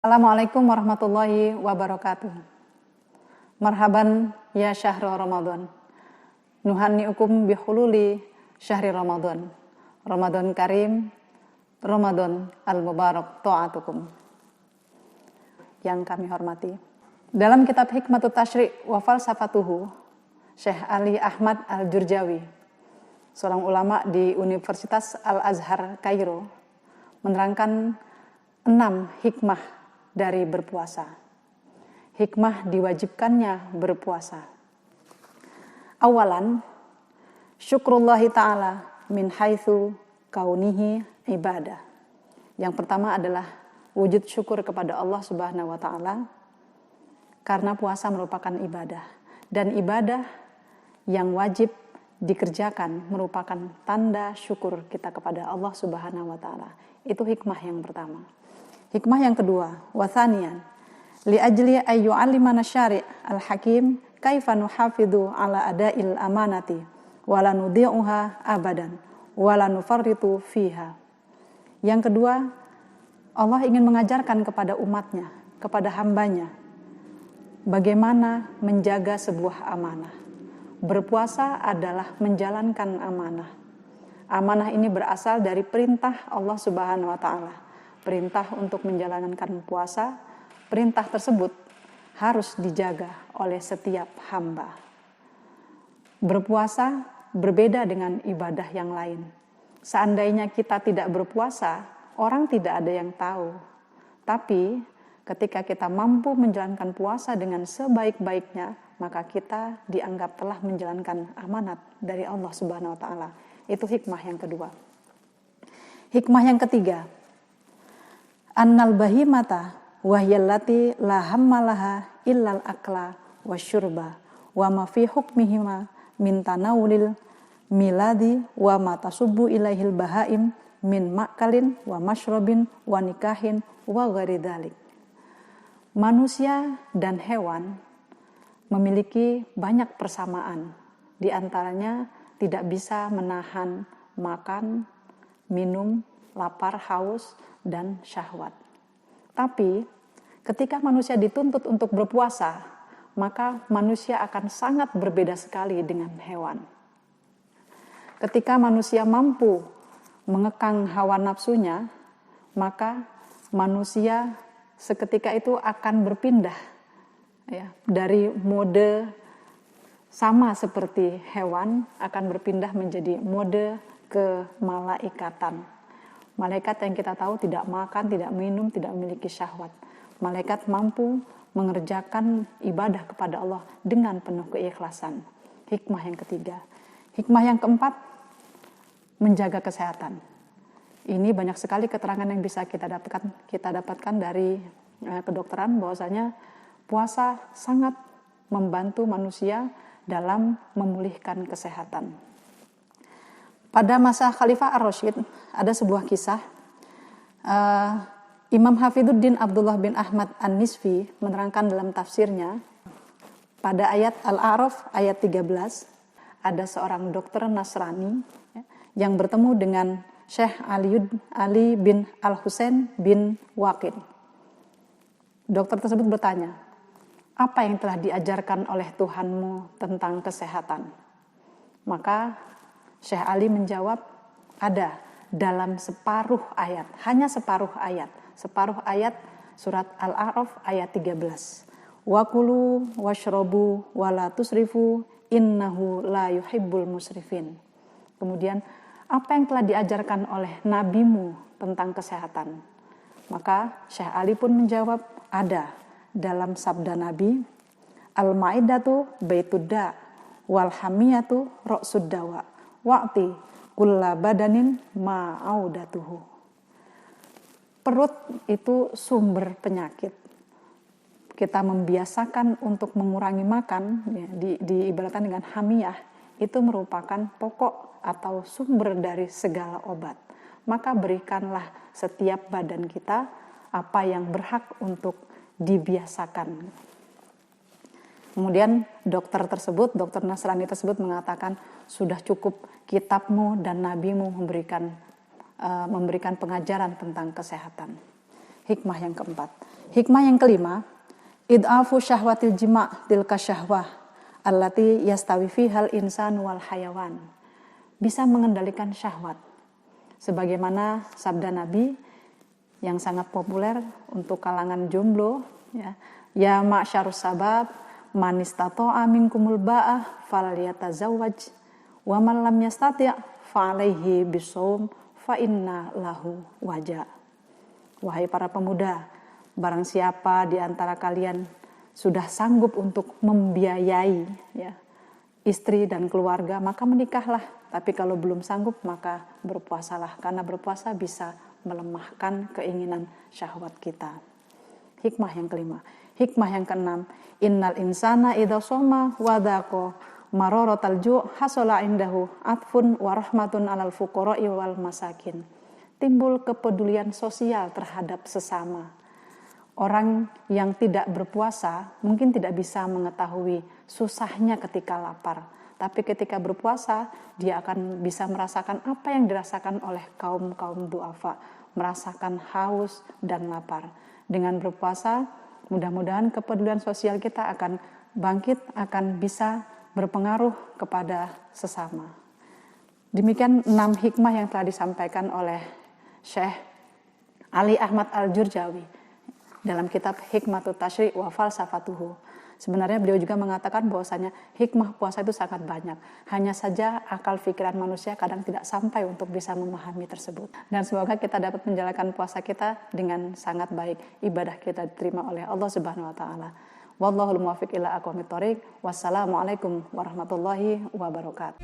Assalamualaikum warahmatullahi wabarakatuh. Marhaban ya syahrul Ramadan. Nuhanni'ukum bihululi syahri Ramadan. Ramadan karim, Ramadan al-mubarak ta'atukum. Yang kami hormati. Dalam kitab Hikmatut Tasyri' wa Falsafatuhu, Syekh Ali Ahmad Al-Jurjawi, seorang ulama di Universitas Al-Azhar Kairo, menerangkan 6 hikmah dari berpuasa. Hikmah diwajibkannya berpuasa. Awalan, syukrullahi ta'ala min haitsu kaunihi ibadah. Yang pertama adalah wujud syukur kepada Allah Subhanahu wa taala karena puasa merupakan ibadah, dan ibadah yang wajib dikerjakan merupakan tanda syukur kita kepada Allah Subhanahu wa taala. Itu hikmah yang pertama. Hikmah yang kedua, wathanian, li ajli ayyu alimana syari' al-hakim kaifa nuhafidhu ala ada'il amanati wa la nudhi'uha abadan wa la nufarritu fiha. Yang kedua, Allah ingin mengajarkan kepada umatnya, kepada hambanya, bagaimana menjaga sebuah amanah. Berpuasa adalah menjalankan amanah. Amanah ini berasal dari perintah Allah Subhanahu wa taala. Perintah untuk menjalankan puasa, perintah tersebut harus dijaga oleh setiap hamba. Berpuasa berbeda dengan ibadah yang lain. Seandainya kita tidak berpuasa, orang tidak ada yang tahu. Tapi ketika kita mampu menjalankan puasa dengan sebaik-baiknya, maka kita dianggap telah menjalankan amanat dari Allah Subhanahu wa taala. Itu hikmah yang kedua. Hikmah yang ketiga, annal bahimata wahyallati la hammalaha illal akla wasyurba wa ma fi hukmihima min tanawulil miladi wa ma tasubbu ilaihil bahaim min makalin wa mashrabin wa nikahin wa ghairi dzalik. Manusia dan hewan memiliki banyak persamaan. Di antaranya tidak bisa menahan makan, minum, lapar, haus, dan syahwat. Tapi ketika manusia dituntut untuk berpuasa, maka manusia akan sangat berbeda sekali dengan hewan. Ketika manusia mampu mengekang hawa nafsunya, maka manusia seketika itu akan berpindah dari mode sama seperti hewan, akan berpindah menjadi mode kemalaikatan. Malaikat yang kita tahu tidak makan, tidak minum, tidak memiliki syahwat. Malaikat mampu mengerjakan ibadah kepada Allah dengan penuh keikhlasan. Hikmah yang ketiga. Hikmah yang keempat, menjaga kesehatan. Ini banyak sekali keterangan yang bisa kita dapatkan dari kedokteran, bahwasanya puasa sangat membantu manusia dalam memulihkan kesehatan. Pada masa Khalifah Ar-Rasyid ada sebuah kisah. Imam Hafidzuddin Abdullah bin Ahmad An-Nisfi menerangkan dalam tafsirnya, pada ayat Al-A'raf ayat 13, ada seorang dokter Nasrani yang bertemu dengan Syekh Ali bin Al-Husain bin Waqid. Dokter tersebut bertanya, apa yang telah diajarkan oleh Tuhanmu tentang kesehatan? Maka Syekh Ali menjawab, ada dalam separuh ayat, hanya separuh ayat surat Al-A'raf ayat 13. Wa kulu washrabu wa la tusrifu innahu la yuhibbul musrifin. Kemudian, apa yang telah diajarkan oleh nabimu tentang kesehatan? Maka Syekh Ali pun menjawab, ada dalam sabda Nabi, al-ma'idatu baitudda wal hamiyatu ra'sud dawa wa'ti kulla badanin ma'audatuhu. Perut itu sumber penyakit. Kita membiasakan untuk mengurangi makan, diibaratkan dengan hamiyah, itu merupakan pokok atau sumber dari segala obat. Maka berikanlah setiap badan kita apa yang berhak untuk dibiasakan. Kemudian dokter Nasrani tersebut mengatakan, sudah cukup kitabmu dan nabimu memberikan pengajaran tentang kesehatan. Hikmah yang keempat. Hikmah yang kelima, id'afu syahwatil jima' tilka syahwah allati yastawi fihal insan wal hayawan. Bisa mengendalikan syahwat. Sebagaimana sabda Nabi yang sangat populer untuk kalangan jomblo, ya ma'syarus sabab man istata'a minkumul ba'ah falyatazawwaj wa man lam yastati' fa alaihi bisawm fa inna lahu waja. Wahai para pemuda, barang siapa di antara kalian sudah sanggup untuk membiayai istri dan keluarga, maka menikahlah. Tapi kalau belum sanggup, maka berpuasalah. Karena berpuasa bisa melemahkan keinginan syahwat kita. Hikmah yang kelima. Hikmah yang keenam, innal insana idza shoma wa dhaqa mararatal ju' hasala indahu atfun wa rahmatun alal fuqara'i wal masakin. Timbul kepedulian sosial terhadap sesama. Orang yang tidak berpuasa mungkin tidak bisa mengetahui susahnya ketika lapar. Tapi ketika berpuasa, dia akan bisa merasakan apa yang dirasakan oleh kaum-kaum du'afa. Merasakan haus dan lapar. Dengan berpuasa, mudah-mudahan kepedulian sosial kita akan bangkit, akan bisa berpengaruh kepada sesama. Demikian 6 hikmah yang telah disampaikan oleh Syekh Ali Ahmad Al-Jurjawi dalam kitab Hikmatut Tasyri' wa Falsafatuhu. Sebenarnya beliau juga mengatakan bahwasanya hikmah puasa itu sangat banyak. Hanya saja akal pikiran manusia kadang tidak sampai untuk bisa memahami tersebut. Dan semoga kita dapat menjalankan puasa kita dengan sangat baik. Ibadah kita diterima oleh Allah Subhanahu wa taala. Wallahul muwaffiq ila aqwamit thoriq. Wassalamualaikum warahmatullahi wabarakatuh.